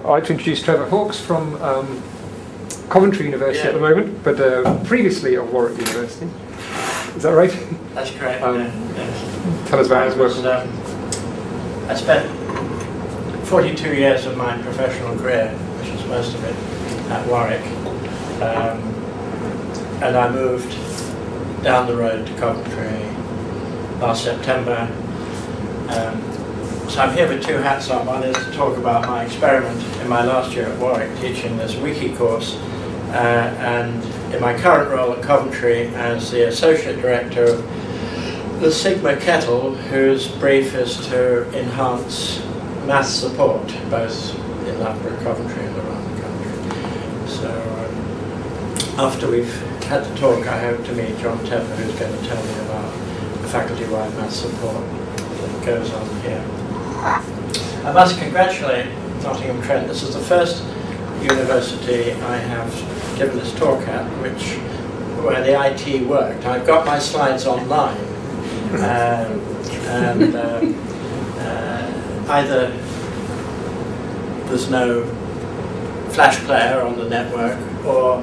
I'd like to introduce Trevor Hawkes from Coventry University at the moment, but previously at Warwick University. Is that right? That's correct. Yes. Tell us about his work. I spent 42 years of my professional career, which is most of it, at Warwick. And I moved down the road to Coventry last September. So I'm here with two hats on. One is to talk about my experiment in my last year at Warwick, teaching this wiki course, and in my current role at Coventry as the Associate Director of the Sigma Kettle, whose brief is to enhance maths support, both in Loughborough, Coventry and around the country. So after we've had the talk, I hope to meet John Tepper, who's going to tell me about the faculty-wide maths support that goes on here. I must congratulate Nottingham Trent. This is the first university I have given this talk at where the IT worked. I've got my slides online, and either there's no flash player on the network, or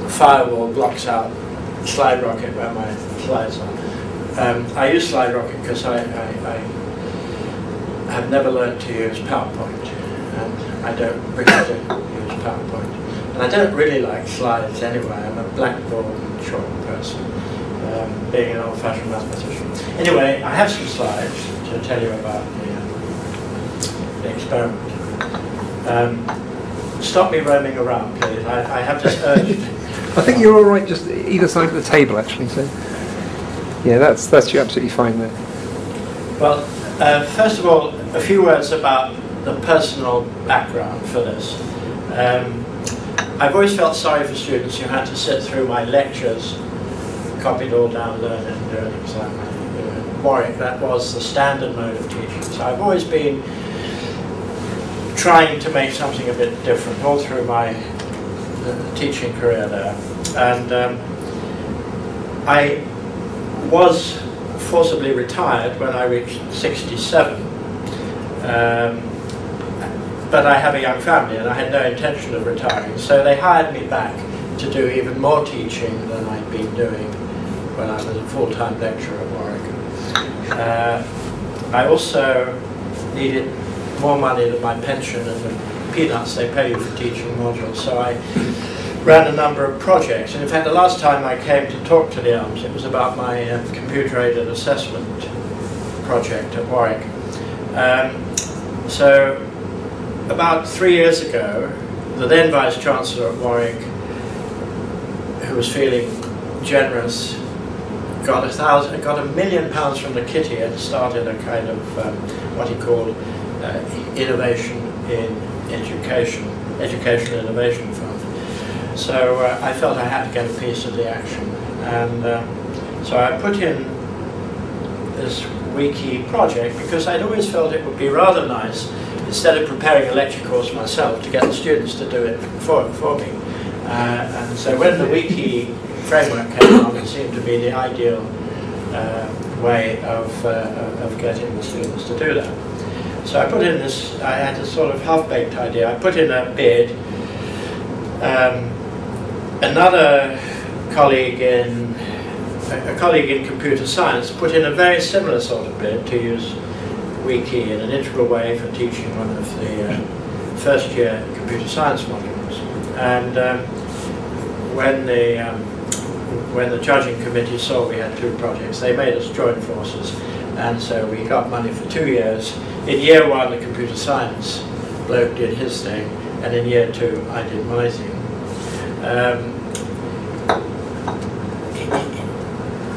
the firewall blocks out SlideRocket where my slides are. I use SlideRocket because I have never learned to use PowerPoint, and I don't really use PowerPoint. And I don't really like slides anyway. I'm a blackboard and chalk person, being an old-fashioned mathematician. Anyway, I have some slides to tell you about the experiment. Stop me roaming around, please. I have just urged. I think you're all right just either side of the table, actually. So, yeah, that's you absolutely fine there. Well, first of all, a few words about the personal background for this. I've always felt sorry for students who had to sit through my lectures, copy it all down, learn it, and do an exam. At Warwick, that was the standard mode of teaching. So I've always been trying to make something a bit different all through my teaching career there. And I was forcibly retired when I reached 67. But I have a young family and I had no intention of retiring, so they hired me back to do even more teaching than I'd been doing when I was a full-time lecturer at Warwick. I also needed more money than my pension and the peanuts they pay you for teaching modules, so I ran a number of projects. And in fact, the last time I came to talk to the Elms, it was about my computer-aided assessment project at Warwick. So about 3 years ago, the then Vice-Chancellor at Warwick, who was feeling generous, got £1 million from the kitty and started a kind of what he called innovation in educational innovation fund. So I felt I had to get a piece of the action, and so I put in this wiki project because I'd always felt it would be rather nice, instead of preparing a lecture course myself, to get the students to do it for me. And so when the wiki framework came along, it seemed to be the ideal way of getting the students to do that. So I put in this, I had a sort of half-baked idea. I put in a bid. Another colleague in computer science put in a very similar sort of bid to use wiki in an integral way for teaching one of the first year computer science modules. And when the judging committee saw we had two projects, they made us join forces, and so we got money for 2 years. In year one, the computer science bloke did his thing, and in year two, I did my thing.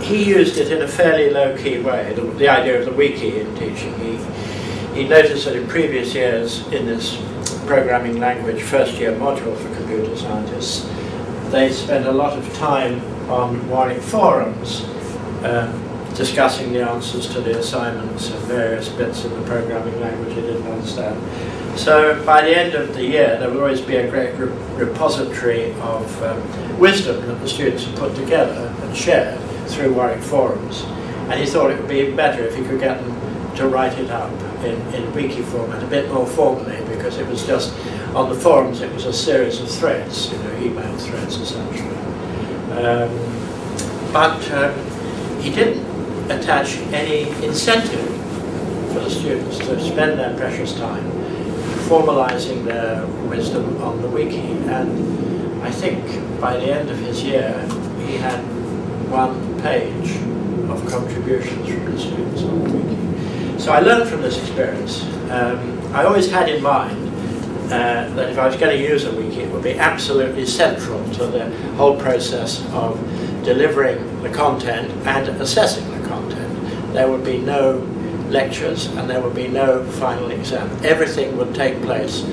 He used it in a fairly low-key way, the idea of the wiki in teaching. He noticed that in previous years in this programming language first-year module for computer scientists, they spent a lot of time on Warwick forums discussing the answers to the assignments and various bits of the programming language they didn't understand. So by the end of the year, there would always be a great repository of wisdom that the students had put together and shared through Warwick forums. And he thought it would be better if he could get them to write it up in wiki format, a bit more formally, because it was just, on the forums it was a series of threads, email threads essentially. But he didn't attach any incentive for the students to spend their precious time formalizing their wisdom on the wiki. And I think by the end of his year, he had 1 page of contributions from the students on the wiki. So I learned from this experience. I always had in mind that if I was going to use a wiki, it would be absolutely central to the whole process of delivering the content and assessing the content. There would be no lectures and there would be no final exam. Everything would take place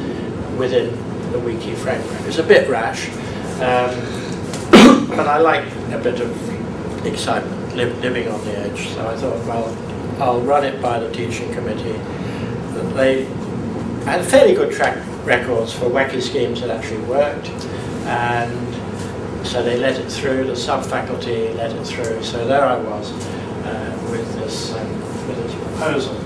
within the wiki framework. It's a bit rash, but I like a bit of excitement, living on the edge. So I thought, well, I'll run it by the teaching committee. They had fairly good track records for wacky schemes that actually worked, and so they let it through, the sub-faculty let it through, so there I was with this proposal.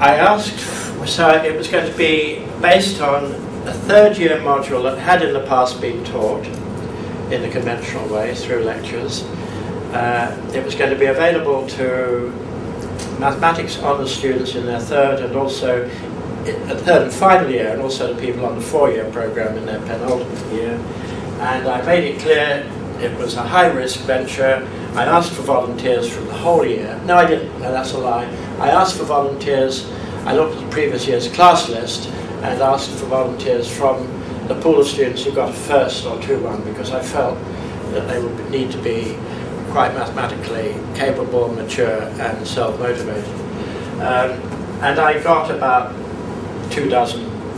I asked, so it was going to be based on a 3rd year module that had in the past been taught in the conventional way through lectures. It was going to be available to mathematics honours students in their 3rd and also at 3rd and final year, and also the people on the 4-year programme in their penultimate year. And I made it clear it was a high-risk venture. I asked for volunteers from the whole year. No, I didn't. No, that's a lie. I asked for volunteers. I looked at the previous year's class list and asked for volunteers from the pool of students who got a 1st or 2-1, because I felt that they would need to be quite mathematically capable, mature and self-motivated. And I got about 24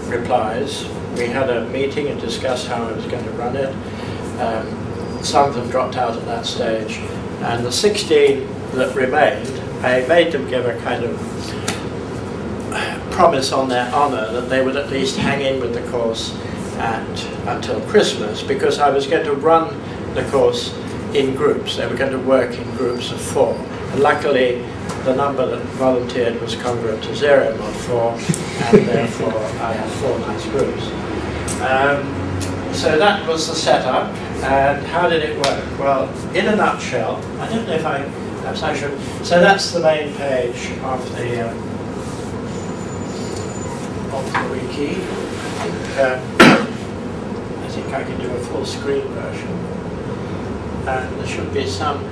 replies. We had a meeting and discussed how I was going to run it. Some of them dropped out at that stage, and the 16 that remained, I made them give a kind of promise on their honour that they would at least hang in with the course until Christmas, because I was going to run the course in groups. They were going to work in groups of 4. And luckily, the number that volunteered was congruent to 0, not 4, and therefore I had 4 nice groups. So that was the setup. And how did it work? Well, in a nutshell, I don't know if perhaps I should. So that's the main page of the wiki. I think I can do a full screen version. And there should be some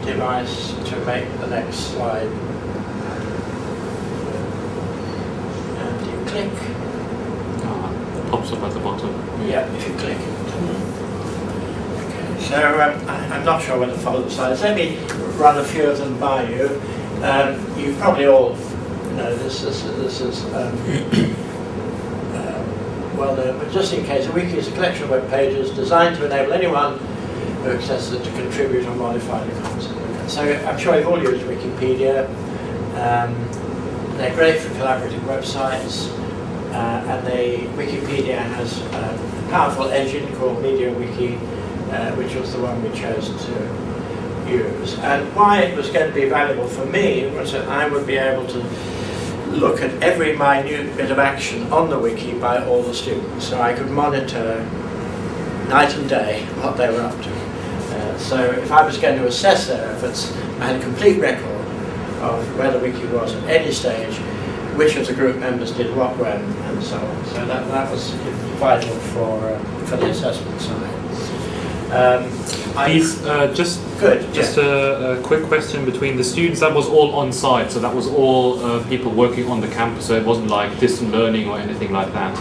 device to make the next slide. And you click. It pops up at the bottom. Yeah, if you click it. Okay, so I'm not sure whether to follow the slides. Let me run a few of them by you. You probably all know this. This is well known, but just in case, a wiki is a collection of web pages designed to enable anyone who accesses it to contribute or modify the content. So I'm sure you've all used Wikipedia. They're great for collaborative websites, and Wikipedia has a powerful engine called MediaWiki, which was the one we chose to use. And why it was going to be valuable for me was that I would be able to look at every minute bit of action on the wiki by all the students, so I could monitor night and day what they were up to. So if I was going to assess their efforts, I had a complete record of where the wiki was at any stage, which of the group members did what when, and so on. So that was vital for the assessment side. Just a quick question between the students. That was all on site, so that was all people working on the campus, so it wasn't like distant learning or anything like that?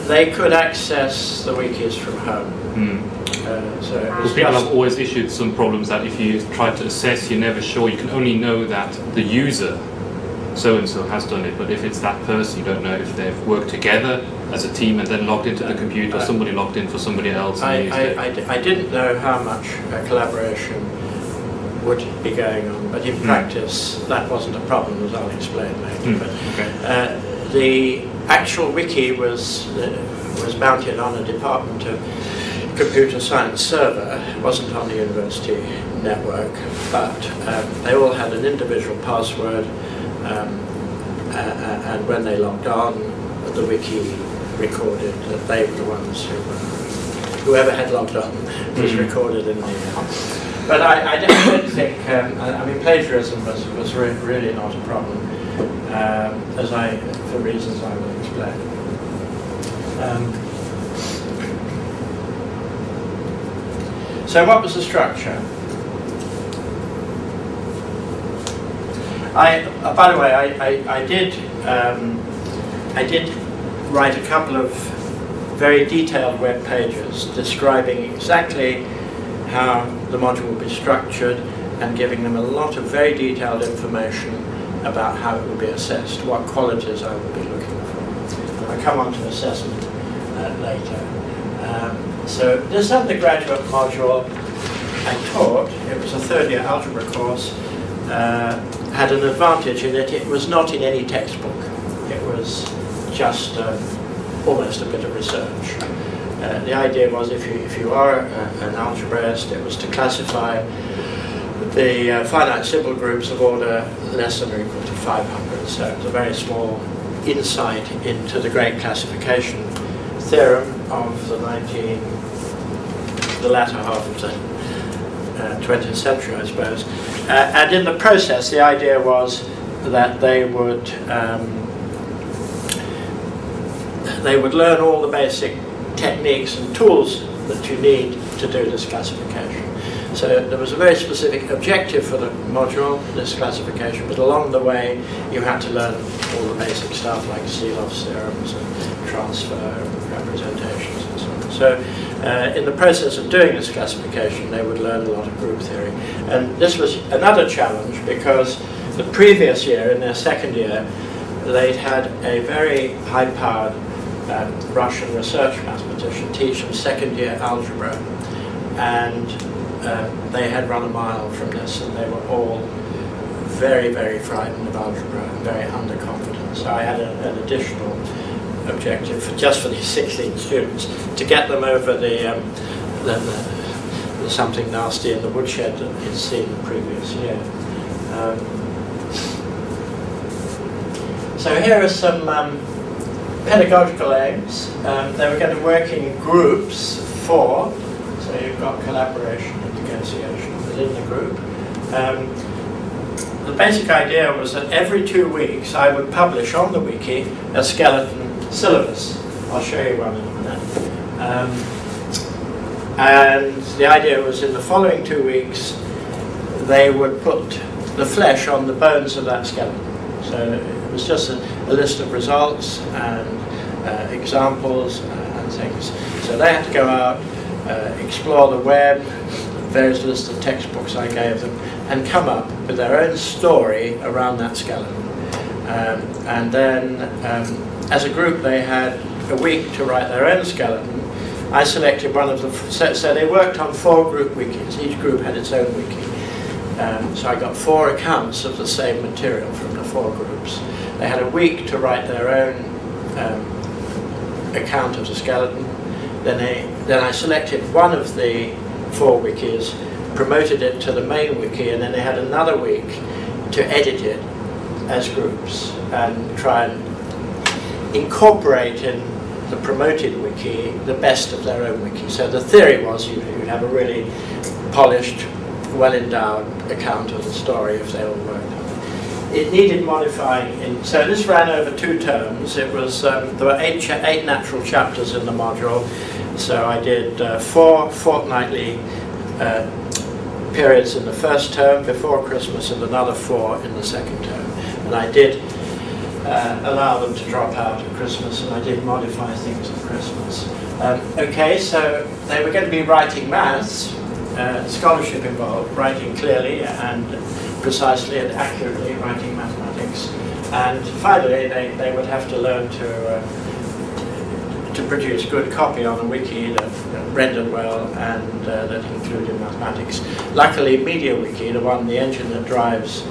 They could access the wikis from home. Because people have always issued some problems that if you try to assess, you're never sure. You can only know that the user so-and-so has done it, but if it's that person, you don't know if they've worked together as a team and then logged into the computer, or somebody logged in for somebody else. I didn't know how much collaboration would be going on, but in practice that wasn't a problem, as I'll explain later. But the actual wiki was mounted on a Department of computer science server. It wasn't on the university network, but they all had an individual password, and when they logged on, the wiki recorded that they were the ones who whoever had logged on was recorded in the... But I don't think, I mean, plagiarism was really not a problem, for reasons I will explain. So what was the structure? By the way, I did write a couple of very detailed web pages describing exactly how the module would be structured and giving them a lot of very detailed information about how it would be assessed, what qualities I would be looking for. And I'll come on to assessment later. So this undergraduate module I taught, it was a third-year algebra course, had an advantage in that it was not in any textbook. It was just almost a bit of research. The idea was if you are an algebraist, it was to classify the finite symbol groups of order less than or equal to 500. So it was a very small insight into the great classification theorem of the latter half of the 20th century, I suppose. And in the process, the idea was that they would learn all the basic techniques and tools that you need to do this classification. So there was a very specific objective for the module, this classification, but along the way you had to learn all the basic stuff like Seeloff's theorems and transfer representations and so on. So in the process of doing this classification, they would learn a lot of group theory. And this was another challenge because the previous year, in their second year, they'd had a very high-powered Russian research mathematician teach them second-year algebra, and they had run a mile from this, and they were all very, very frightened of algebra and very underconfident. So I had an additional objective just for these 16 students to get them over the something nasty in the woodshed that you'd seen the previous year. So here are some pedagogical aims. They were going to work in groups of 4, so you've got collaboration and negotiation within the group. The basic idea was that every 2 weeks I would publish on the wiki a skeleton syllabus. I'll show you one in a minute. And the idea was in the following 2 weeks they would put the flesh on the bones of that skeleton. So it was just a list of results and examples and things. So they had to go out, explore the web, various lists of textbooks I gave them, and come up with their own story around that skeleton. And then, as a group, they had a week to write their own skeleton. I selected one of the... So they worked on 4 group wikis. Each group had its own wiki. So I got 4 accounts of the same material from the 4 groups. They had a week to write their own account of the skeleton. Then I selected one of the 4 wikis, promoted it to the main wiki, and then they had another week to edit it as groups and try and incorporate in the promoted wiki the best of their own wiki. So the theory was you'd have a really polished, well-endowed account of the story if they all worked on it. It needed modifying. So this ran over 2 terms. It was there were 8 natural chapters in the module. So I did 4 fortnightly periods in the first term before Christmas and another 4 in the second term. And I did allow them to drop out at Christmas, and I did modify things at Christmas. Okay, so they were going to be writing maths, scholarship involved, writing clearly and precisely and accurately, writing mathematics. And finally, they would have to learn to produce good copy on a wiki that rendered well and that included mathematics. Luckily, MediaWiki, the engine that drives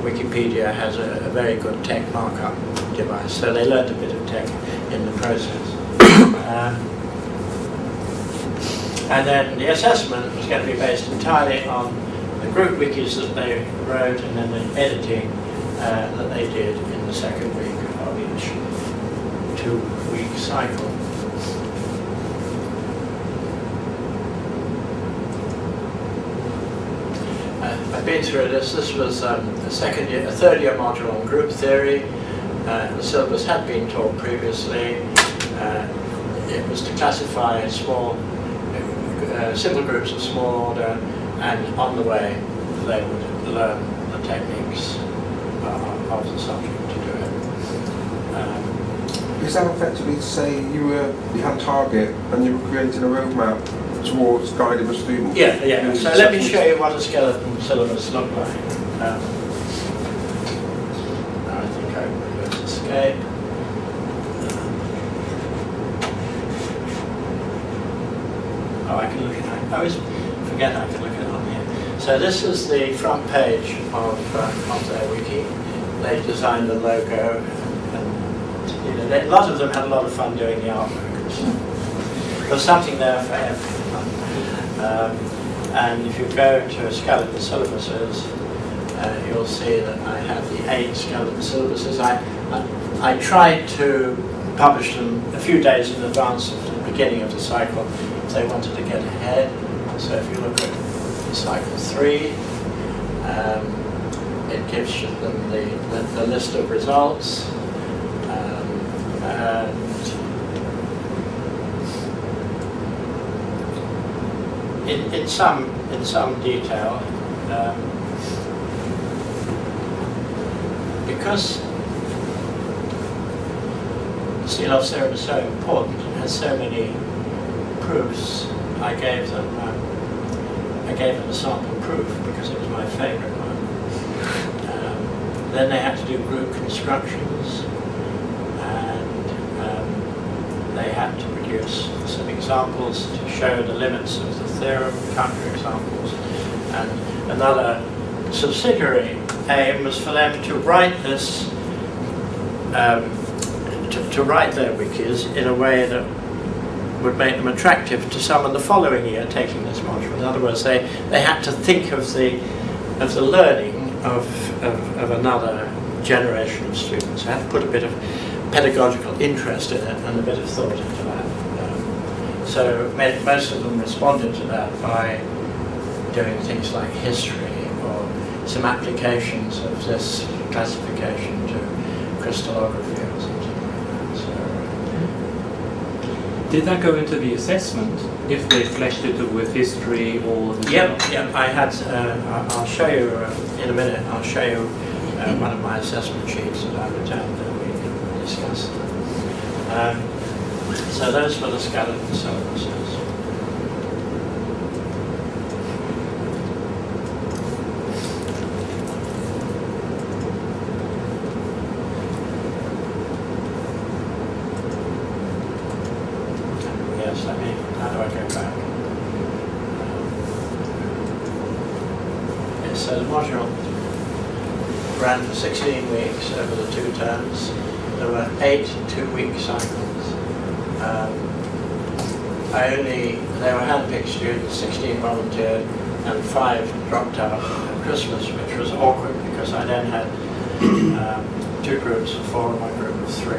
Wikipedia, has a very good tech markup device, so they learned a bit of tech in the process. And then the assessment was going to be based entirely on the group wikis that they wrote and then the editing that they did in the second week of each 2-week cycle. I've been through this. This was a third year module on group theory. The syllabus had been taught previously. It was to classify small, simple groups of small order, and on the way they would learn the techniques of the subject to do it. Is that effectively to say you had a target and you were creating a roadmap towards guiding the student? Yeah. So let me show you what a skeleton syllabus looked like. I think I will go to escape. I can look at it. I always forget I can look at it on here. So this is the front page of their wiki. They designed the logo, and a lot of them had a lot of fun doing the artwork. There was something there for everyone. And if you go to skeleton syllabuses, you'll see that I have the 8 skeleton syllabuses. I tried to publish them a few days in advance of the beginning of the cycle if they wanted to get ahead. So if you look at cycle 3, it gives them the list of results. And in some detail, because the seal theorem is so important and has so many proofs, I gave them a sample proof because it was my favourite one. Then they had to do group constructions, and they had to produce some examples to show the limits of the theorem, counterexamples, and another subsidiary aim was for them to write this, to write their wikis in a way that would make them attractive to someone the following year taking this module. In other words, they had to think of the learning of another generation of students. They had to put a bit of pedagogical interest in it and a bit of thought into that. So most of them responded to that by doing things like history or some applications of this classification to crystallography or something like that. So, did that go into the assessment if they fleshed it with history or the yeah, I had. I'll show you in a minute. I'll show you one of my assessment sheets that I returned that we can discuss. So those were the skeleton syllabuses. Yes, how do I go back? Yes, so the module ran for 16 weeks over the 2 terms. There were 8 2-week cycles. They were hand-picked students, 16 volunteered, and 5 dropped out at Christmas, which was awkward because I then had 2 groups of 4 and 1 group of 3.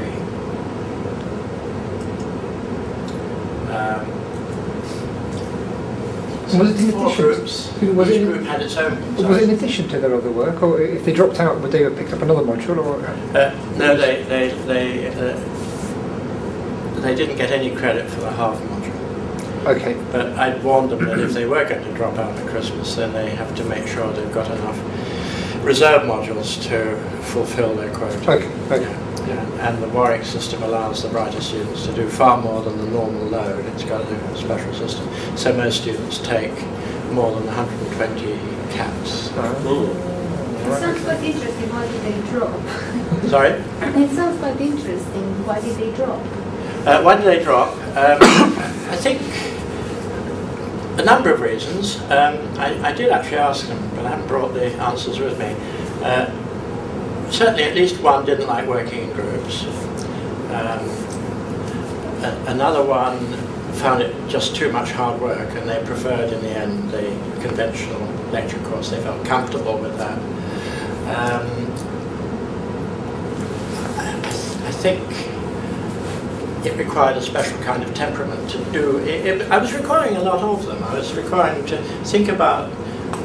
Was it in 4 addition? groups. Each group had its own. Was it in addition to their other work, or if they dropped out, would they have picked up another module? Or no, they didn't get any credit for the half module. Okay. But I'd warned them that if they were going to drop out at Christmas, then they have to make sure they've got enough reserve modules to fulfill their quota. Okay. Yeah. And the Warwick system allows the brighter students to do far more than the normal load. It's got a special system. So most students take more than 120 caps. It sounds quite interesting. Why did they drop? Sorry? It sounds quite interesting. Why did they drop? Why did they drop? I think a number of reasons. I did actually ask them, but I haven't brought the answers with me. Certainly at least one didn't like working in groups. Another one found it just too much hard work, and they preferred in the end the conventional lecture course. They felt comfortable with that. I think it required a special kind of temperament to do. I was requiring a lot of them. I was requiring to think about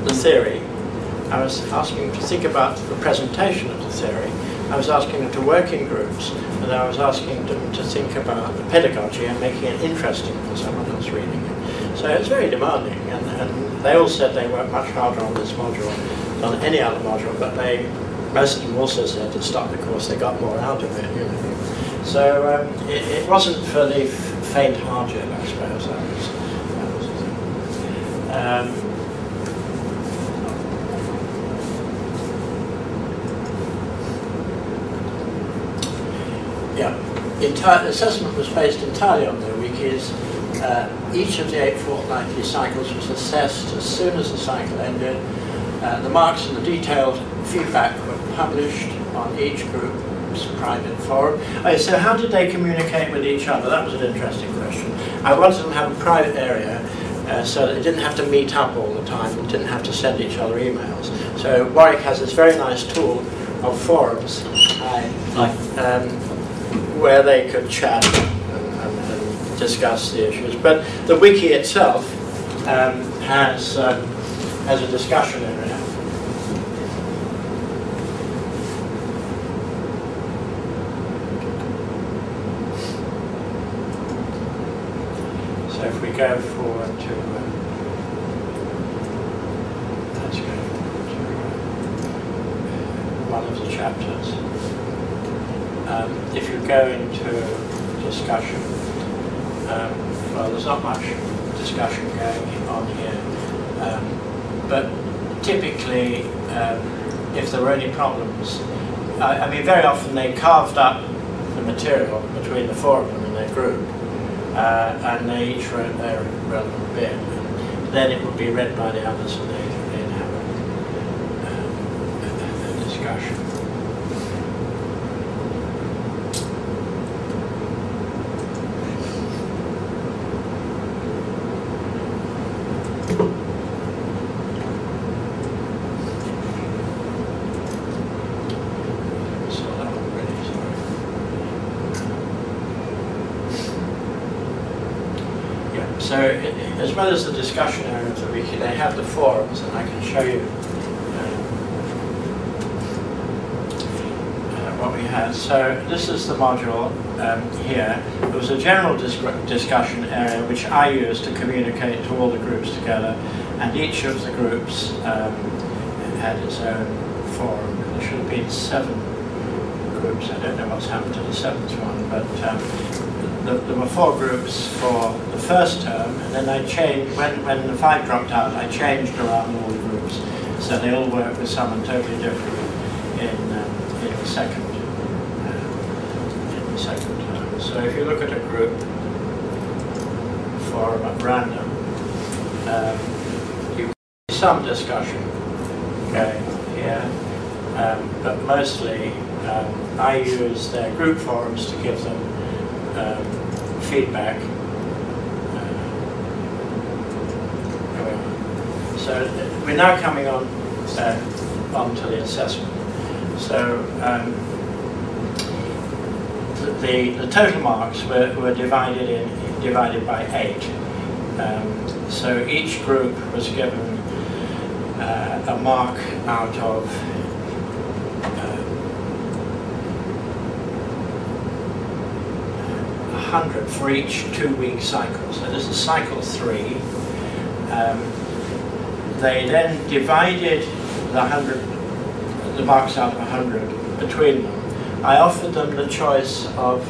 the theory. I was asking them to think about the presentation of the theory. I was asking them to work in groups, and I was asking them to think about the pedagogy and making it interesting for someone else reading it. So it was very demanding, and they all said they worked much harder on this module than any other module, but most of them also said to start the course they got more out of it, you know. So it wasn't for the faint-hearted, I suppose. That was the thing. The assessment was based entirely on the wikis. Each of the 8 fortnightly cycles was assessed as soon as the cycle ended. The marks and the detailed feedback were published on each group's private forum. So how did they communicate with each other? That was an interesting question. I wanted them to have a private area so that they didn't have to meet up all the time and didn't have to send each other emails. So Warwick has this very nice tool of forums where they could chat and discuss the issues. But the wiki itself has a discussion area. So if we go forward to, let's go forward to one of the chapters. If you go into discussion, well, there's not much discussion going on here, but typically, if there were any problems, I mean, very often they carved up the material between the four of them in their group, and they each wrote their relevant bit. Then it would be read by the others, and they'd have a discussion. So, as well as the discussion area of the wiki, they have the forums, and I can show you what we had. So, this is the module here. It was a general discussion area which I used to communicate to all the groups together, and each of the groups had its own forum. There should have been 7 groups. I don't know what's happened to the 7th one, but there were 4 groups for the first term, and then I changed, when the 5 dropped out, I changed around all the groups, so they all work with someone totally different in the second term. So if you look at a group forum at random, you see some discussion going here, but mostly I use their group forums to give them feedback. So we're now coming on to the assessment. So the total marks were divided by 8. So each group was given a mark out of 100 for each 2-week cycle. So this is cycle 3. They then divided the marks out of 100 between them. I offered them the choice of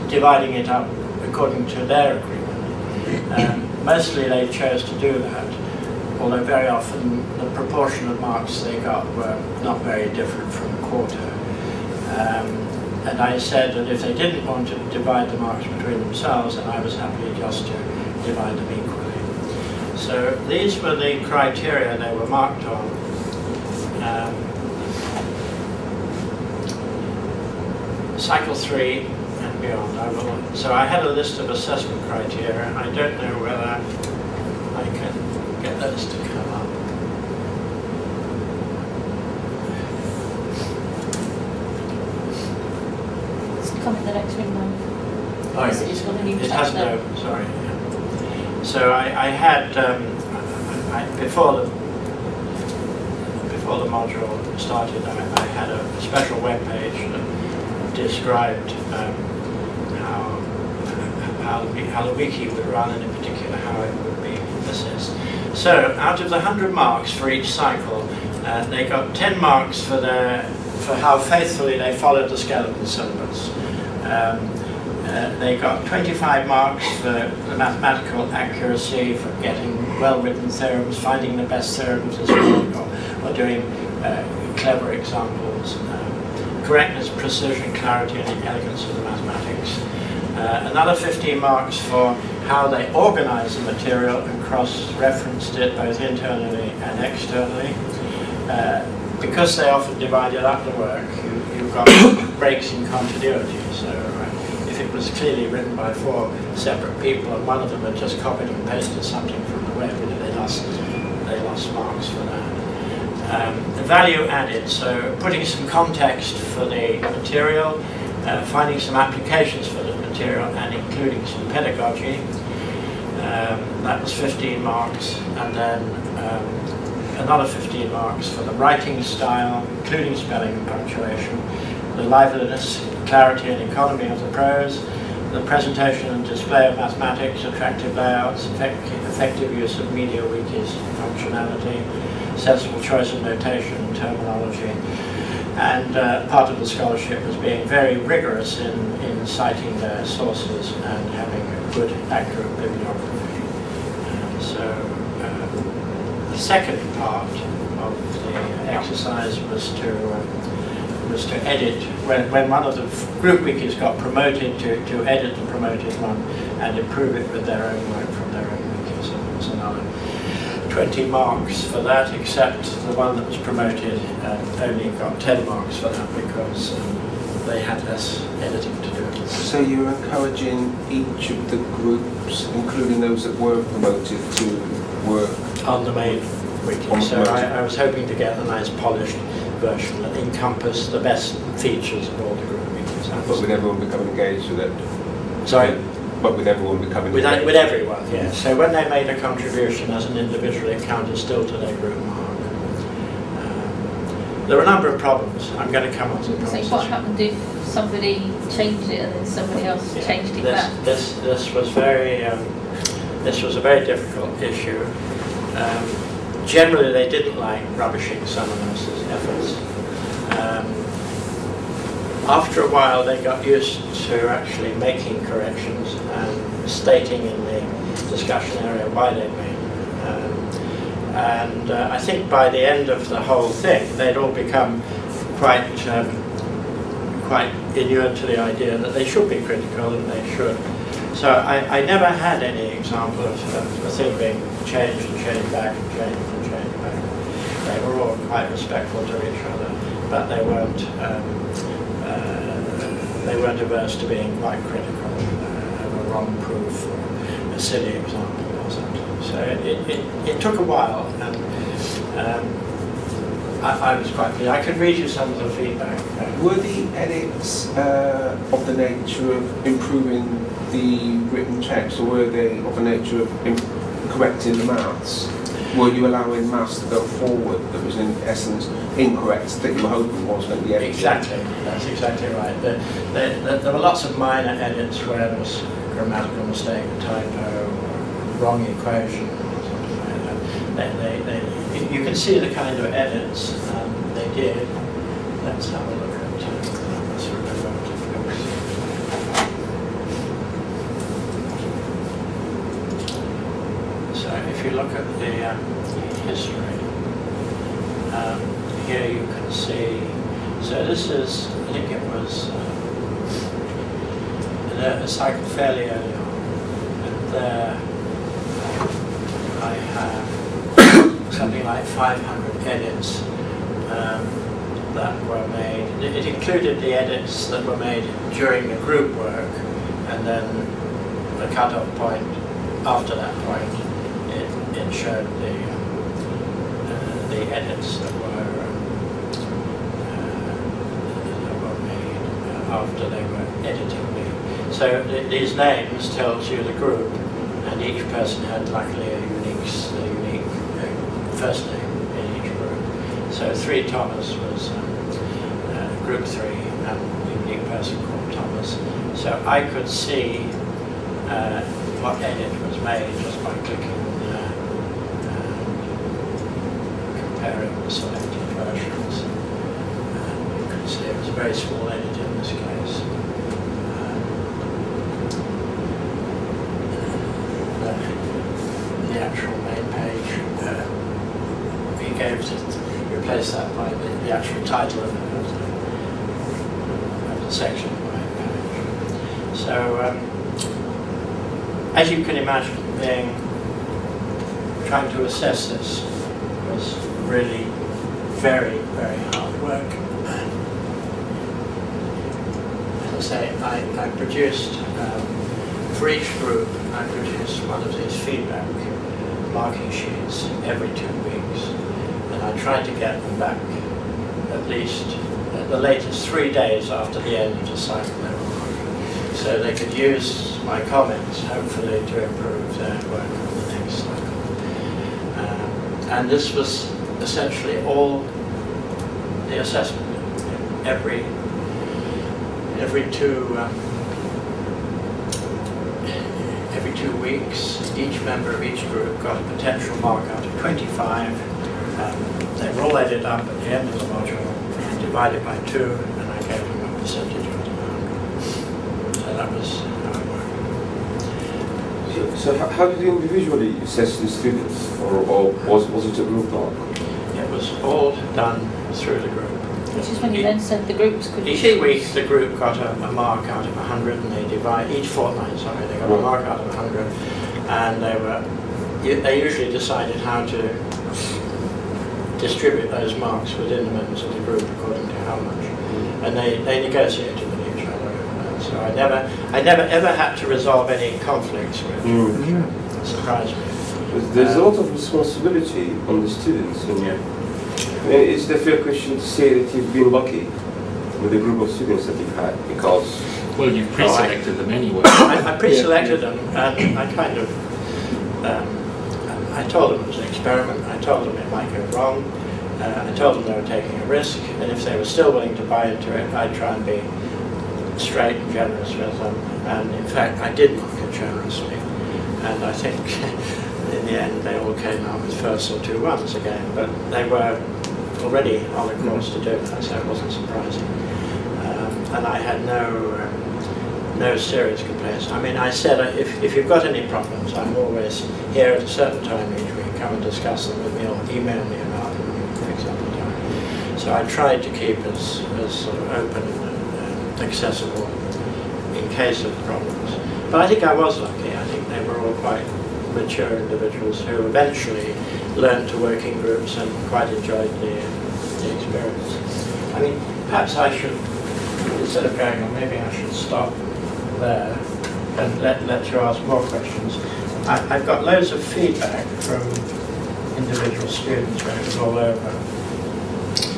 dividing it up according to their agreement. Mostly they chose to do that, although very often the proportion of marks they got were not very different from a quarter. And I said that if they didn't want to divide the marks between themselves, then I was happy just to divide them equally. So these were the criteria they were marked on. Cycle 3 and beyond. So I had a list of assessment criteria. I don't know whether I can get those to come up. It's come in the next ring now. Oh, yes. It hasn't opened, sorry. Yeah. So I had, before the module started, I had a special web page that described how the wiki would run, and in particular how it would be assessed. So out of the 100 marks for each cycle, they got 10 marks for how faithfully they followed the skeleton syllabus. They got 25 marks for the mathematical accuracy, for getting well-written theorems, finding the best theorems as well, or doing clever examples. Correctness, precision, clarity, and elegance of the mathematics. Another 15 marks for how they organized the material and cross-referenced it both internally and externally. Because they often divided up the work, you got breaks in continuity. So if it was clearly written by 4 separate people and one of them had just copied and pasted something from the web, they lost marks for that. The value added, so putting some context for the material, finding some applications for the material, and including some pedagogy. That was 15 marks, and then another 15 marks for the writing style, including spelling and punctuation, the liveliness, clarity and economy of the prose, the presentation and display of mathematics, attractive layouts, effective use of media wikis functionality, sensible choice of notation and terminology. And part of the scholarship was being very rigorous in citing their sources and having a good, accurate bibliography. The second part of the exercise was to edit, when one of the group wikis got promoted, to edit the promoted one and improve it with their own work from their own wiki. So there was another 20 marks for that, except the one that was promoted only got 10 marks for that because they had less editing to do. So you're encouraging each of the groups, including those that were promoted, to work on the main wiki. So I was hoping to get a nice polished version that encompassed the best features of all the group wikis. But with everyone becoming engaged with it? Sorry? But with everyone becoming engaged? With everyone, yes. So when they made a contribution as an individual, it counted still to their group mark. There were a number of problems. I'm going to come on to the problems. So what happened if somebody changed it and then somebody else changed it back? This was this was a very difficult issue. Generally, they didn't like rubbishing someone else's efforts. After a while, they got used to actually making corrections and stating in the discussion area why they made them. I think by the end of the whole thing, they'd all become quite inured to the idea that they should be critical and they should. So I never had any example of a thing being changed and changed back and changed and changed back. They were all quite respectful to each other, but they weren't averse to being quite critical of a wrong proof or a silly example or something. So it took a while, and I was quite pleased. I could read you some of the feedback. Were the edits of the nature of improving the written text, or were they of the nature of correcting the maths? Were you allowing maths to go forward that was in essence incorrect, that you were hoping was going to be edited? Exactly, that's exactly right. There were lots of minor edits where there was a grammatical mistake, a typo, wrong equation, or something like that. You can see the kind of edits they did. Let's have a look at let's remember. So if you look at the history, here you can see, so this is, I think it was a cycle fairly early on, and there I have something like 500 edits. that were made. It included the edits that were made during the group work, and then the cut-off point after that point, it showed the edits that were made after they were editing me. So these names tells you the group, and each person had luckily a unique first name in each group. So 3 Thomas was group 3, and a unique person called Thomas. So I could see what edit was made just by clicking, comparing the selected versions. You can see it was a very small edit in this case. The actual main page, we gave to replace that by the actual title of the section of the main page. So, as you can imagine, trying to assess this was really very, very hard work. As I say, I produced, for each group, I produced one of these feedback marking sheets every 2 weeks, and I tried to get them back at least at the latest 3 days after the end of the cycle they were marking, so they could use my comments hopefully to improve their work on the next cycle. And this was essentially all the assessment. Every 2 weeks, each member of each group got a potential mark out of 25. They were all added up at the end of the module, divided by 2, and I gave them a percentage of the mark. So that was how it worked. So how did you individually assess the students, or was it a group mark? It was all done through the group. Which is when you then said the groups could Each week the group got a mark out of 100, and they divide each fortnight. Sorry, they got a mark out of 100, and they usually decided how to distribute those marks within the members of the group according to how much, and they negotiated with each other. So I never ever had to resolve any conflicts, which surprised me. There's a lot of responsibility on the students. It's the fair question to say that you've been lucky with the group of students that you've had, because... Well, you've pre-selected them anyway. I pre-selected them, and I kind of... I told them it was an experiment, I told them it might go wrong, I told them they were taking a risk, and if they were still willing to buy into it, I'd try and be straight and generous with them. And in fact, I did look at generously, and I think in the end they all came out with firsts or 2 1s again, but they were already on the course to do that, so it wasn't surprising. And I had no serious complaints. I mean, I said, if you've got any problems, I'm always here at a certain time each week, come and discuss them with me or email me about them at a fixed time. So I tried to keep as sort of open and accessible in case of problems. But I think I was lucky. I think they were all quite mature individuals who eventually learned to work in groups and quite enjoyed the experience. I mean, perhaps I should, instead of going on, maybe I should stop there and let you ask more questions. I've got loads of feedback from individual students when it was all over.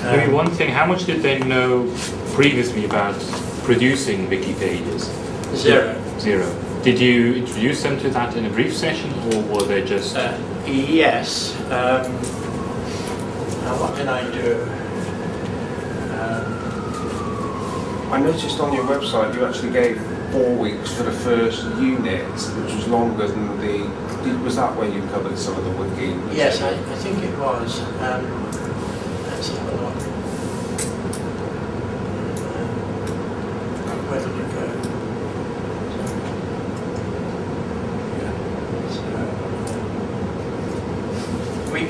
Maybe one thing, how much did they know previously about producing wiki pages? Zero. Zero. Did you introduce them to that in a brief session, or were they just... Yes. Now what did I do? I noticed on your website you actually gave 4 weeks for the first unit, which was longer than the... Was that where you covered some of the wiki? Yes, I think it was. Let's have a look. Where did it go?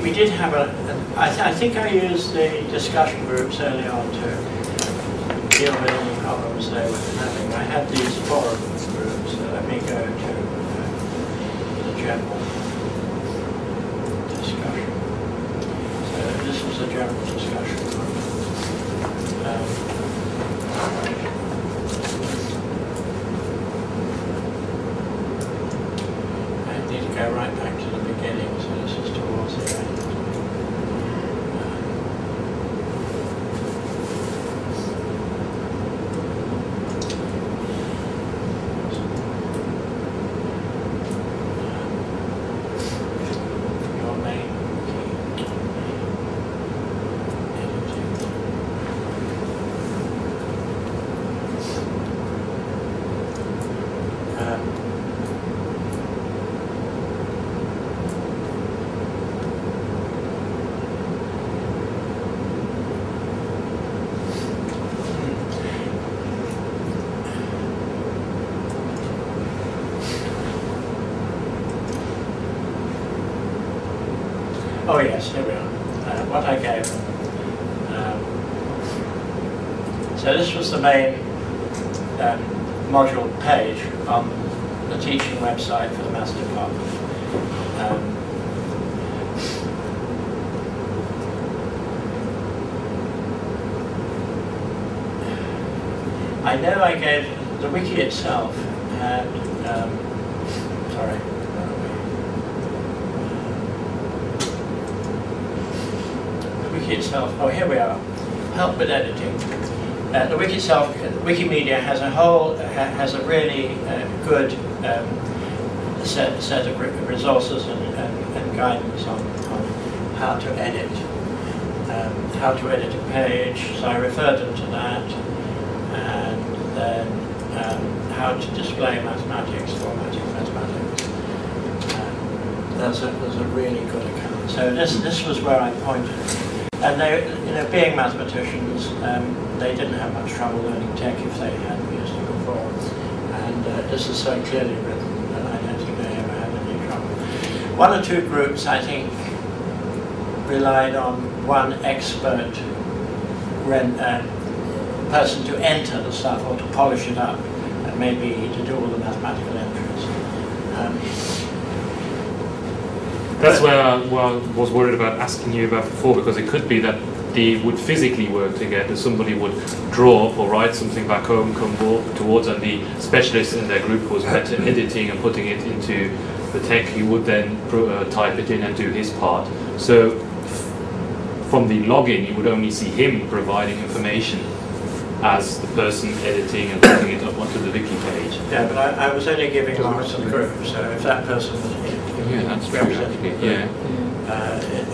We did have I think I used the discussion groups early on to deal with any problems they were having. I had these forum groups, so let me go to the general discussion. So this was a general discussion group. yes, here we are. What I gave them. So this was the main module page on the teaching website for the Maths department. I know I gave the wiki itself had, sorry, the wiki itself, oh here we are, help with editing. The wiki itself, Wikimedia has a whole, has a really good set of resources and guidance on how to edit a page, so I referred them to that. And then how to display mathematics, formatting mathematics. There's a really good account. So this was where I pointed. And they, you know, being mathematicians, they didn't have much trouble learning tech if they hadn't used it before. And this is so clearly written that I don't think they ever had any trouble. One or two groups, I think, relied on one expert person to enter the stuff or to polish it up and maybe to do all the mathematical entries. That's where I was worried about asking you about before, because it could be that they would physically work together. Somebody would draw or write something back home, come towards, and the specialist in their group was better editing and putting it into the tech. He would then type it in and do his part. So from the login, you would only see him providing information as the person editing and putting it up onto the wiki page. Yeah, but I was only giving marks to the group, so if that person was representing the group,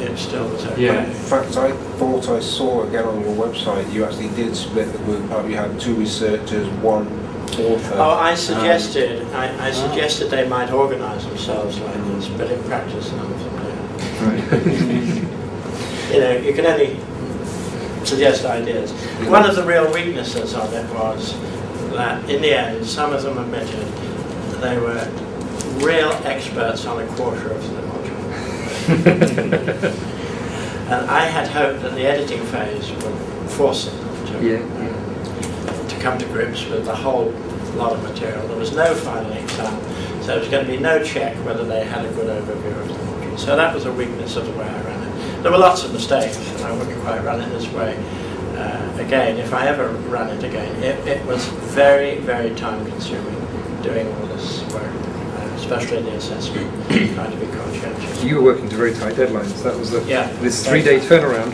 it still was okay. Yeah. In fact, I thought I saw again on your website you actually did split the group up. You had two researchers, one author. Oh, I suggested they might organise themselves like this, but in practice none of them did. You know, you can only suggest ideas. One of the real weaknesses of it was that in the end some of them admitted that they were real experts on a quarter of the module. And I had hoped that the editing phase would force them to come to grips with the whole lot of material. There was no final exam, so there was going to be no check whether they had a good overview of the module. So that was a weakness of the way I ran it. There were lots of mistakes, and I wouldn't quite run it this way again. If I ever ran it again, it was very, very time-consuming doing all this work, especially the assessment, trying to be conscientious. You were working to very tight deadlines. That was this 3-day turnaround.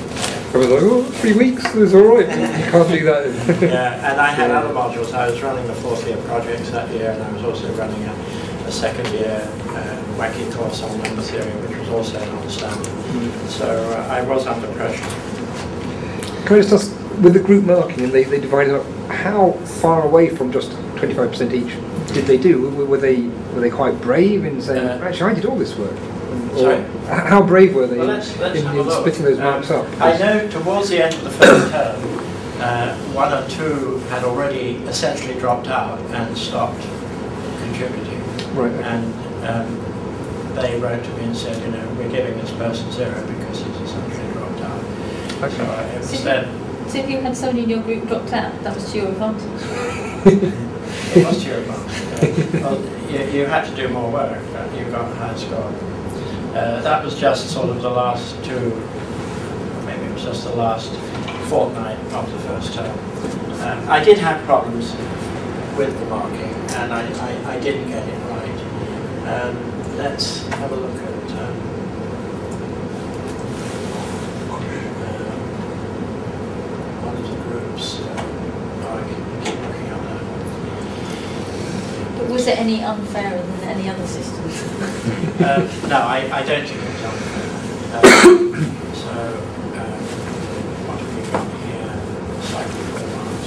I was like, oh, 3 weeks, it's all right. You can't do that. Yeah, and I had other modules. I was running the 4th year projects that year, and I was also running a 2nd year wacky course on number theory, which was also non-standard. So I was under pressure. Can I just ask, with the group marking, and they divided up, how far away from just 25% each did they do? Were they quite brave in saying, actually I did all this work? Sorry? How brave were they let's in splitting those marks up? I know towards the end of the first term, 1 or 2 had already essentially dropped out and stopped contributing. Right. Okay. And they wrote to me and said, you know, we're giving this person 0 because he's essentially dropped out. Okay. So if you had somebody in your group dropped out, that was to your advantage? It was to your advantage. Well, you had to do more work, but you got a higher score. That was just sort of the last 2, maybe it was just the last fortnight of the first term. I did have problems with the marking, and I didn't get it right. Let's have a look at one of the groups. I keep looking at that. But was it any unfairer than any other systems? No, I don't think it was unfair. So, what have we got here? Slightly format.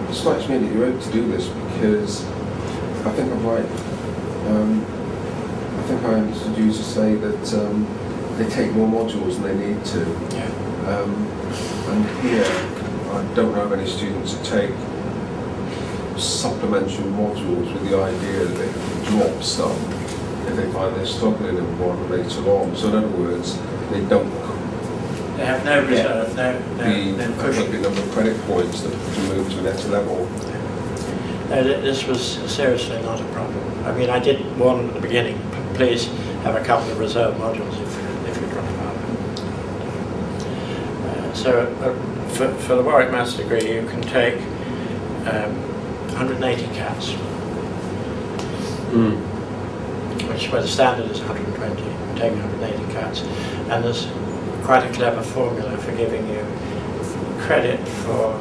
It strikes me that you're able to do this because I think I'm right. I think I understood you to say that they take more modules than they need to. Yeah. And here, I don't know of any students that take supplementary modules with the idea that they can drop some if they find they're struggling in one later on. So in other words, they don't. They have no reserve, no cushion. The number of credit points that to move to the next level. No, this was seriously not a problem. I mean, I did warn at the beginning, please have a couple of reserve modules if you drop out. For the Warwick Maths degree, you can take 180 cats, where the standard is 120. Take 180 cats, and there's quite a clever formula for giving you credit for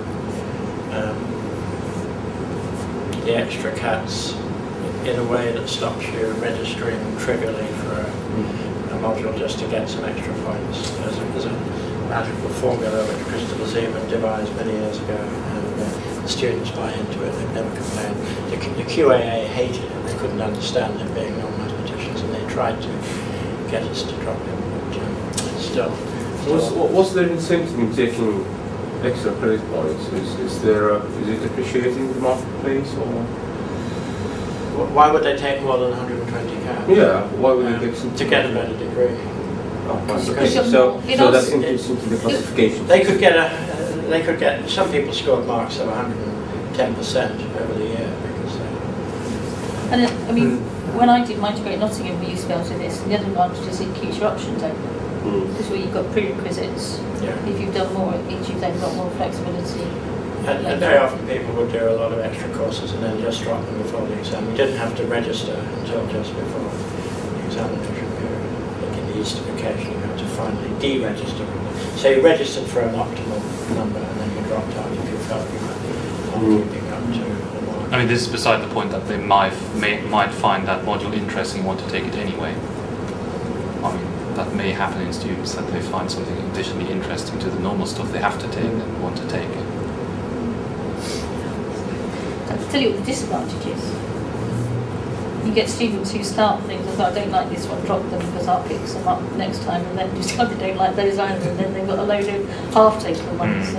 the extra cats in a way that stops you registering trivially for a module just to get some extra points. There's a magical formula which Christopher Zeman devised many years ago, and the students buy into it. They've never complained. The QAA hated it. They couldn't understand them being non-mathematicians, and they tried to get us to drop it. But still. What's the incentive in taking extra credit points? Is it appreciating the marketplace, or? Why would they take more than 120 cats? Yeah, why would they take some? To get a better degree. Oh, fine. Okay. So that's interesting to the classification. They could get some people scored marks of 110% over the year because And I mean, when I did my degree at Nottingham, we used to be able to do this. And the other advantage is it keeps your options open. This is where you've got prerequisites. Yeah. If you've done more, you've then got more flexibility. And very often people would do a lot of extra courses and then just drop them before the exam. You didn't have to register until just before the examination period. Like in the Easter vacation, you had to finally deregister. So you registered for an optimal number and then you dropped out if you felt you were not keeping up to the mark. I mean, this is beside the point that they might find that module interesting and want to take it anyway. I mean, that may happen in students that they find something additionally interesting to the normal stuff they have to take and want to take it. I'll tell you what the disadvantage is. You get students who start things and I don't like this one, drop them because I'll pick some up next time, and then discover they don't like those either, and then they've got a load of half-taken ones.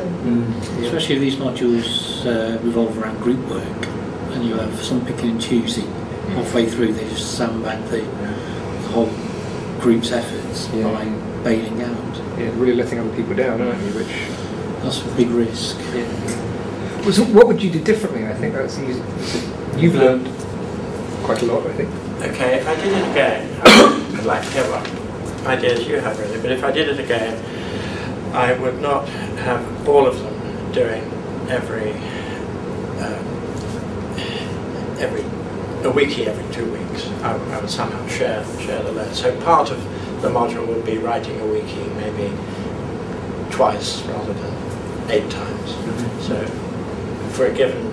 Especially if these modules revolve around group work, and you have some picking and choosing. Halfway through, they just sandbag the whole group's efforts by bailing out. Yeah, really letting other people down, aren't you? Which that's a big risk. So what would you do differently? I think that's easy. You've learned quite a lot, I think. Okay, if I did it again, I'd like to hear what ideas you have really, but if I did it again, I would not have all of them doing a wiki every 2 weeks. I would somehow share the load. So part of the module would be writing a wiki maybe twice rather than 8 times. So for a given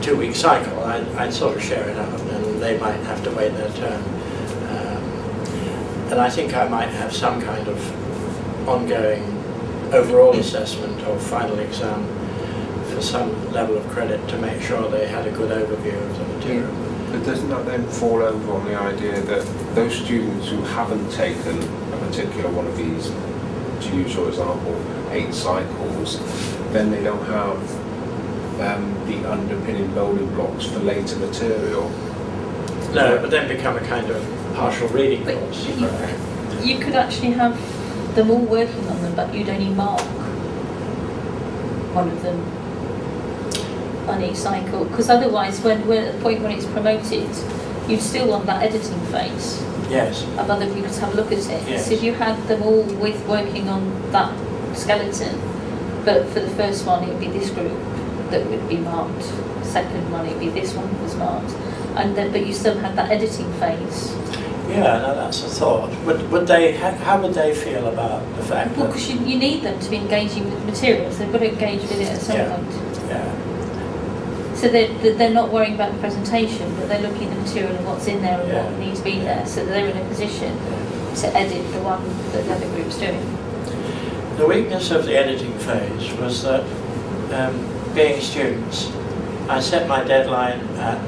2-week cycle, I'd sort of share it out, and they might have to wait their turn. And I think I might have some kind of ongoing overall assessment or final exam for some level of credit to make sure they had a good overview of the material. But doesn't that then fall over on the idea that those students who haven't taken a particular one of these, to use your example, 8 cycles, then they don't have the underpinning building blocks for later material? No, but then become a kind of partial reading course. You could actually have them all working on them, but you'd only mark one of them on each cycle, because otherwise when we're at the point when it's promoted, you'd still want that editing phase. Yes. Of other people to have a look at it. Yes. So if you had them all working on that skeleton, but for the first one it would be this group that would be marked, second one it would be this one that was marked, and then, but you still had that editing phase. Yeah, no, that's a thought. Would they? How would they feel about the fact Well, that? because you need them to be engaging with the materials. They've got to engage with it at some point. Yeah. So they're not worrying about the presentation, but they're looking at the material and what's in there and what needs to be there. So they're in a position to edit the one that the other group's doing. The weakness of the editing phase was that, being students, I set my deadline at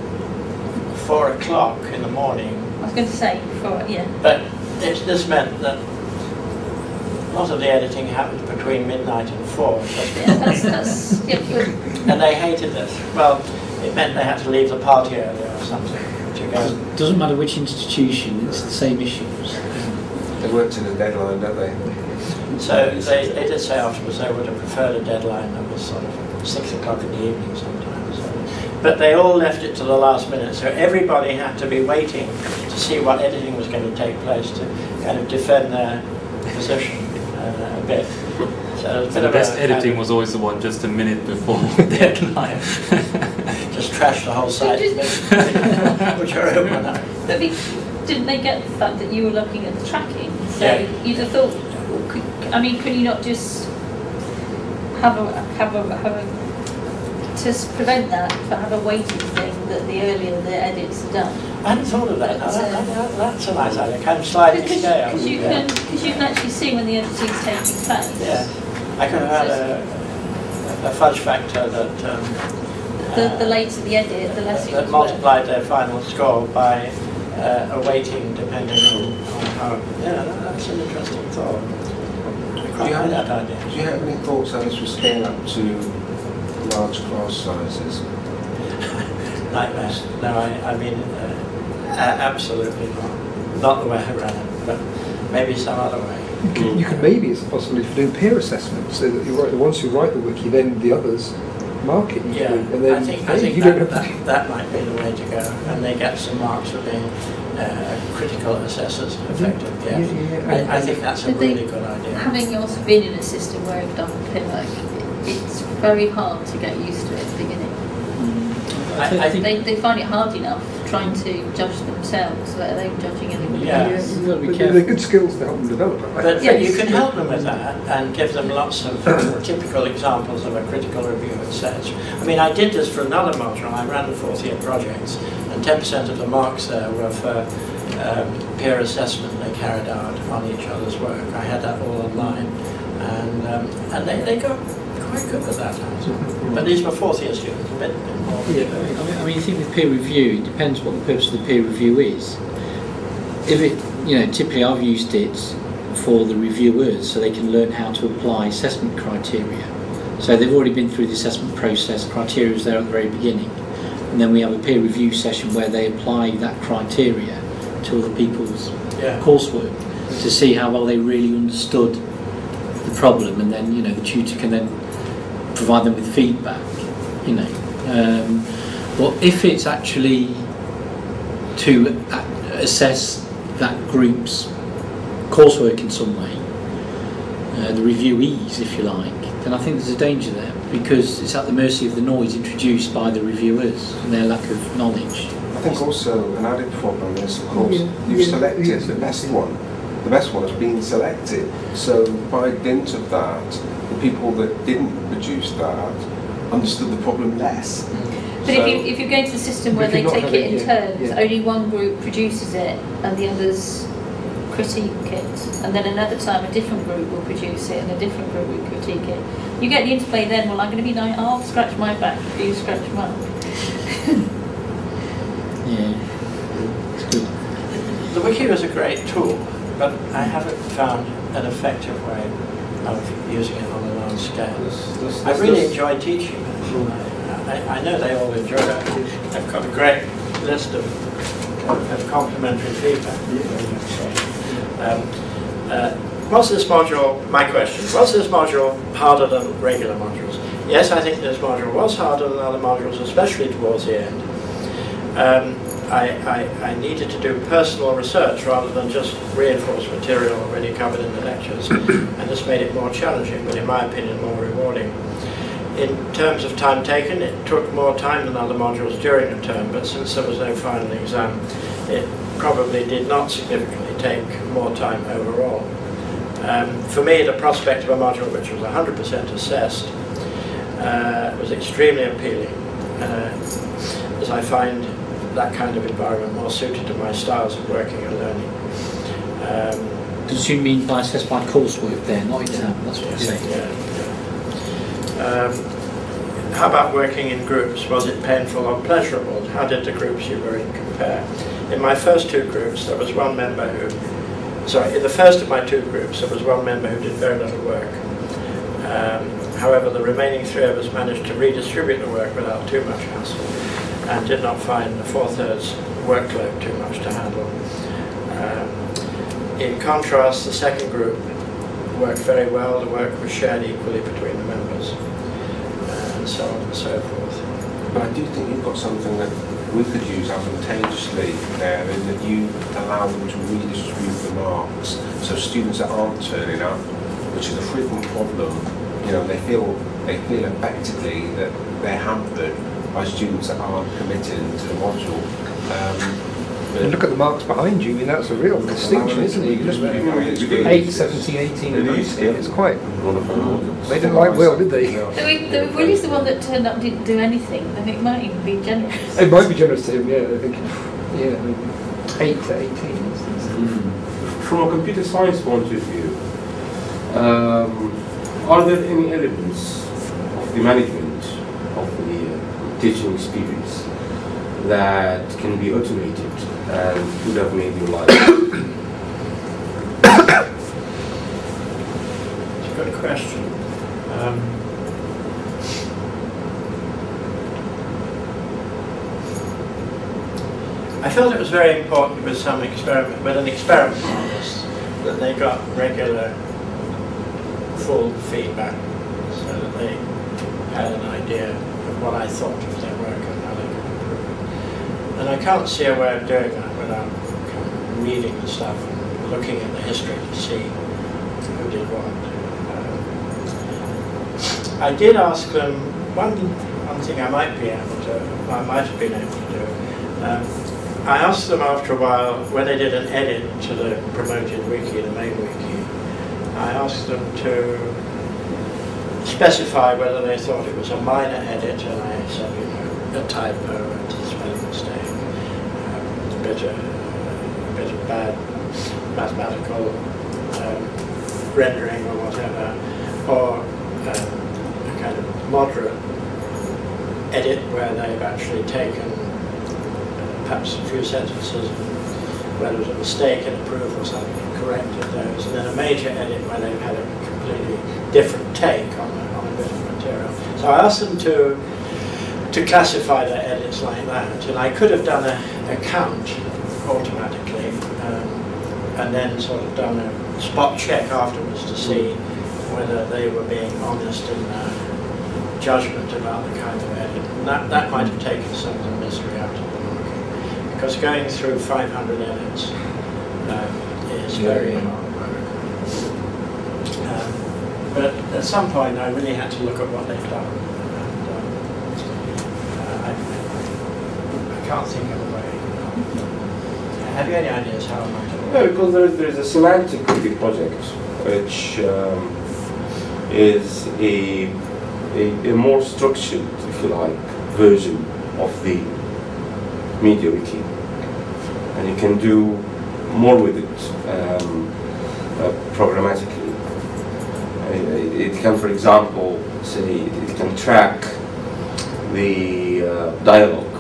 4 o'clock in the morning. I was going to say, But this meant that a lot of the editing happened between midnight and 4. That's good. And they hated this. Well, it meant they had to leave the party earlier or something to go. It doesn't matter which institution, it's the same issues. They worked in a deadline, don't they? So they did say afterwards they would have preferred a deadline that was sort of 6 o'clock in the evening sometimes. But they all left it to the last minute, so everybody had to be waiting to see what editing was going to take place to kind of defend their position a bit. So the best editing was always the one just a minute before the deadline. Just trash the whole site, which are open now. But didn't they get the fact that you were looking at the tracking? So Yeah. you'd have thought, could you not just have a to prevent that, have a weighted thing that the earlier the edits are done? I hadn't thought of that. That's a nice idea. Kind of sliding scale. Because you can actually see when the editing is taking place. Yeah, I could have had a fudge factor that the later the edit, the less it that was multiplied their final score by a weighting depending on how. Yeah, that's an interesting thought. I quite like that idea. Do you have any thoughts how this would scale up to large class sizes? Nightmares. No, I mean, absolutely not. Not the way I ran it, but maybe some other way. You could maybe, it's a possibility for doing peer assessment, so that you write the ones who write the wiki, then the others mark it. Yeah, and then I think that might be the way to go, and they get some marks for being critical assessors, effective. Yeah, I think that's a really good idea. Having also been in a system where I've done peer work, it's very hard to get used to it at the beginning. I think they find it hard enough trying to judge themselves, let alone judging anybody else. You've got to be they're careful. good skills to help them develop. But you can help them with that and give them lots of typical examples of a critical review and such. I mean, I did this for another module. I ran the 4th year projects, and 10% of the marks there were for peer assessment they carried out on each other's work. I had that all online, and they got quite good with that. But these were 4th year students, a bit more. Yeah, I mean, you think with peer review, it depends what the purpose of the peer review is. If it, typically I've used it for the reviewers so they can learn how to apply assessment criteria. So they've already been through the assessment process, criteria is there at the very beginning. And then we have a peer review session where they apply that criteria to other people's coursework to see how well they really understood the problem, and then, the tutor can then provide them with feedback, But if it's actually to assess that group's coursework in some way, the reviewees, if you like, then I think there's a danger there, because it's at the mercy of the noise introduced by the reviewers and their lack of knowledge. I think also an added problem is, of course, you've selected the best one. The best one has been selected. So by dint of that, the people that didn't produce that understood the problem less. But if you go to the system where they take it in turns, only one group produces it and the others critique it, and then another time a different group will produce it and a different group will critique it. You get the interplay then, well, I'm going to be like, I'll scratch my back if you scratch mine. Yeah, it's good. The wiki was a great tool, but I haven't found an effective way of using it on a large scale. I really enjoyed teaching it. I know they all enjoy it. I've got a great list of complimentary feedback. Was this module, my question, was this module harder than regular modules? Yes, I think this module was harder than other modules, especially towards the end. I needed to do personal research rather than just reinforce material already covered in the lectures, and this made it more challenging, but in my opinion more rewarding. In terms of time taken, it took more time than other modules during the term, but since there was no final exam, it probably did not significantly take more time overall. For me, the prospect of a module which was 100% assessed was extremely appealing, as I find that kind of environment more suited to my styles of working and learning. Does you mean by assessed by coursework there, not exam? That's what you're saying. How about working in groups? Was it painful or pleasurable? How did the groups you were in compare? In my first two groups, there was one member who... Sorry, in the first of my two groups, there was one member who did very little work. However, the remaining 3 of us managed to redistribute the work without too much hassle, and did not find the 4/3 workload too much to handle. In contrast, the second group worked very well. The work was shared equally between the members, and so on and so forth. But I do think you've got something that we could use advantageously there, in that you allow them to redistribute the marks, so students that aren't turning up, which is a frequent problem, you know, they feel effectively that they're hampered by students that aren't committed to the module. And look at the marks behind you. I mean, that's a real distinction, isn't it? You just 8, 17, 18, and 19. It's quite. They didn't like Will, did they? So if Willie's the one that turned up, didn't do anything, then it might even be generous. It might be generous to him, yeah. I think, yeah, I mean, 8 to 18. From a computer science point of view, are there any elements of the management of the teaching experience that can be automated and would have made your life? It's a good question. I felt it was very important with an experiment on this, that they got regular full feedback, so that they had an idea of what I thought of their work and how they could improve it. And I can't see a way of doing that without kind of reading the stuff and looking at the history to see who did what. I did ask them one thing I might have been able to do. I asked them after a while, when they did an edit to the promoted wiki, the main wiki, I asked them to specify whether they thought it was a minor edit, and I said, you know, a typo, a spelling mistake, a bit of bad mathematical rendering or whatever, or a kind of moderate edit where they've actually taken perhaps a few sentences, where there was a mistake in a proof or something, and corrected those, and then a major edit where they've had a completely different take on a bit of material. So I asked them to classify their edits like that, and I could have done a count automatically, and then sort of done a spot check afterwards to see whether they were being honest in their judgment about the kind of edit. And that might have taken some of the mystery out of it. Because going through 500 edits is very hard work. But at some point I really had to look at what they've done. And I can't think of a way. Have you any ideas how I might have? No, because there is a semantic wiki project, which is a more structured, if you like, version of the media wiki, and you can do more with it programmatically. It can, for example, say it can track the dialogue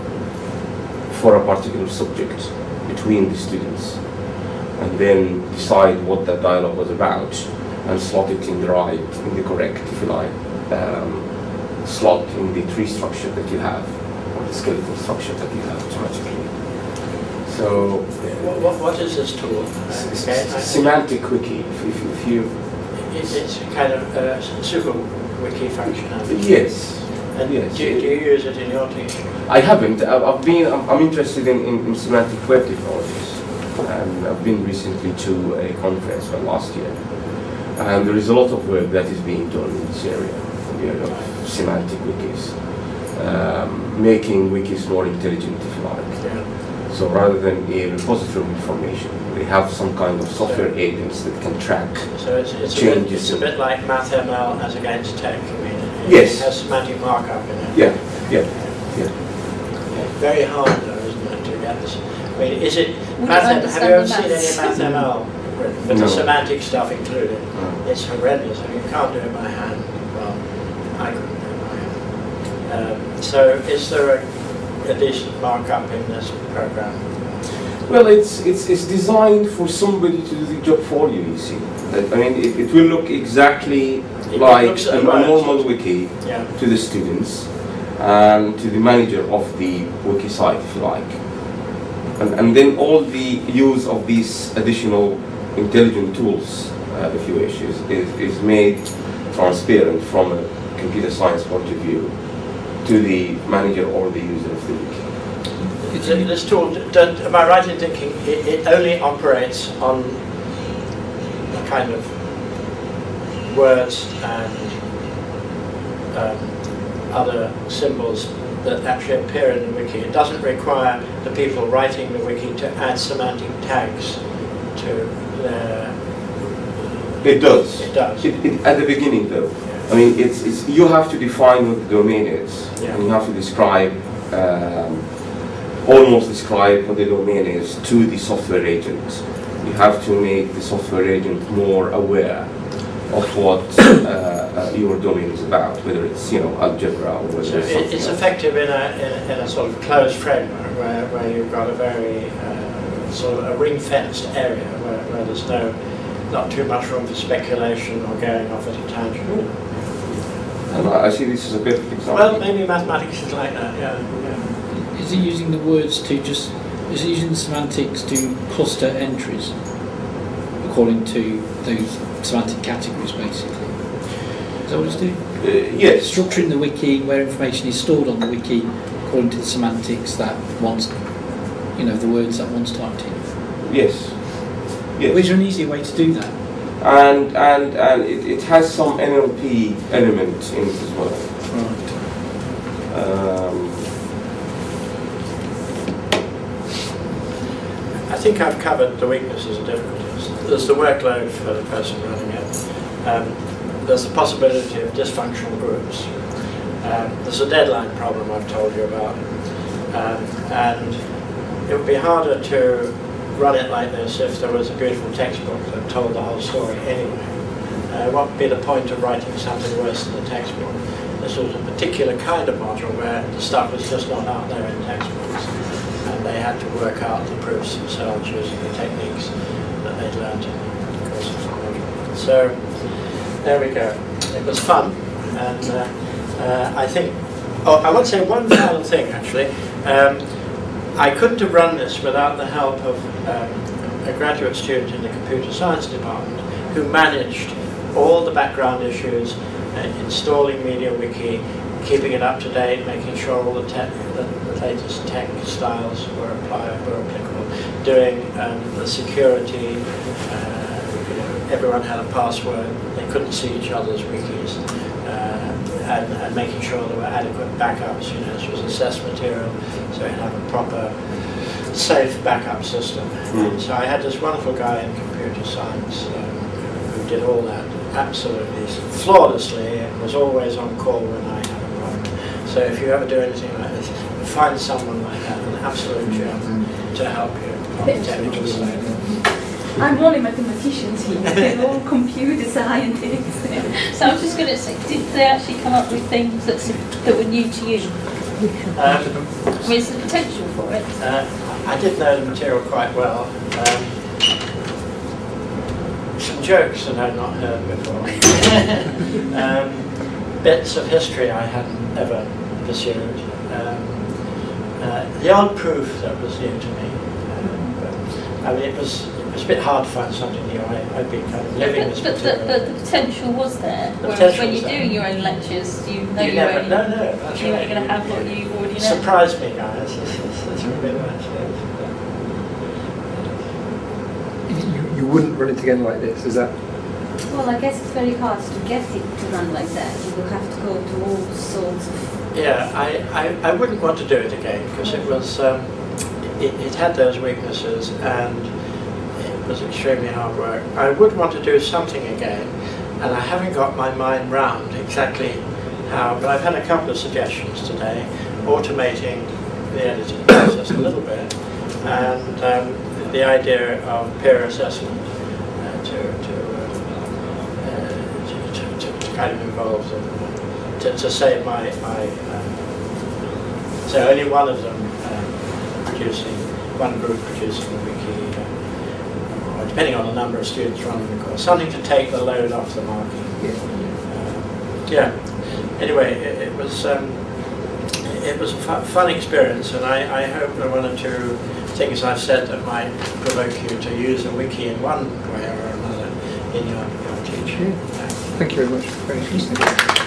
for a particular subject between the students, and then decide what that dialogue was about, and slot it in the correct, if you like, slot in the tree structure that you have, or the skeletal structure that you have automatically. So, what is this tool? Semantic wiki. If you, it's kind of a super wiki functionality. Yes. And yes. Do you use it in your teaching? I haven't. I'm interested in semantic web technologies, and I've been recently to a conference last year, and there is a lot of work that is being done in this area, the area of semantic wikis, making wikis more intelligent, if you like. Yeah. So rather than a repository of information, they have some kind of software agents that can track changes. It's a bit like MathML as against tech. I mean, yes. It has semantic markup in it. Yeah. Very hard though, isn't it, to get this? I mean, is it have you ever seen any MathML with the semantic stuff included? No. It's horrendous. I mean, you can't do it by hand. Well, I couldn't do it by hand. So is there a decent markup in this program? Well, it's designed for somebody to do the job for you, you see. I mean, it will look exactly like a normal wiki Yeah. to the students and to the manager of the wiki site, if you like. And then all the use of these additional intelligent tools, if you wish, is made transparent from a computer science point of view to the manager or the user of the wiki. This tool, am I right in thinking it only operates on a kind of words and other symbols that actually appear in the wiki? It doesn't require the people writing the wiki to add semantic tags to their... It does. It does. At the beginning, though. I mean, it's you have to define what the domain is, Yeah. and you have to describe, almost describe what the domain is to the software agent. You have to make the software agent more aware of what your domain is about, whether it's algebra or whether So it's something it's else. effective in a sort of closed framework where you've got a very sort of a ring-fenced area where there's not too much room for speculation or going off at a tangent. And I see this as a perfect example. Well, maybe mathematics is like that, yeah. Is it using the words to is it using the semantics to cluster entries according to those semantic categories, basically? Is that what it's doing? Yes. Structuring the wiki where information is stored on the wiki according to the semantics that one's, the words that one's typed in. Yes. Yes. Is there an easier way to do that? And it has some NLP element in it as well. Right. I think I've covered the weaknesses and difficulties. There's the workload for the person running it. There's the possibility of dysfunctional groups. There's a deadline problem I've told you about. And it would be harder to run it like this if there was a beautiful textbook that told the whole story anyway. What would be the point of writing something worse than the textbook? This was a particular kind of module where the stuff was just not out there in textbooks. And they had to work out the proofs themselves using the techniques that they'd learned in the course of the module. So there we go. It was fun, and I think. Oh, I want to say one final thing actually. I couldn't have run this without the help of a graduate student in the computer science department who managed all the background issues, installing MediaWiki, keeping it up to date, making sure all the latest tech styles were applicable, doing the security. Everyone had a password. They couldn't see each other's wikis, and making sure there were adequate backups. This was assessed material, so it had a proper, safe backup system. So I had this wonderful guy in computer science who did all that absolutely flawlessly and was always on call when I had a problem. So if you ever do anything like this, find someone like that, an absolute gem, to help you on the technical side. I'm only mathematicians here, they're all computer scientists. So I was just going to say, did they actually come up with things that were new to you? I mean, is there potential for it? I did know the material quite well. Some jokes that I'd not heard before. Bits of history I hadn't ever pursued. The odd proof that was new to me. But, I mean, it was a bit hard to find something new. I'd been kind of living this material. But the potential was there. The Whereas potential when was you're there. doing your own lectures, you know You you're never, only, no, that's you're right. only going to have what you already know. Surprise me, guys. That's a bit much. You wouldn't run it again like this, is that? Well, I guess it's very hard to get it to run like that. You will have to go to all sorts of... Yeah, I wouldn't want to do it again because it was it had those weaknesses and it was extremely hard work. I would want to do something again, and I haven't got my mind round exactly how, but I've had a couple of suggestions today, automating the editing process a little bit, and the idea of peer assessment to kind of involve them, to save my so only one of them one group producing the wiki, depending on the number of students running the course, something to take the load off the marking. Yeah. Anyway, it was a fun experience, and I hope that one or two things I've said that might provoke you to use a wiki in one way or another in your teaching. Thank you very much. Very interesting.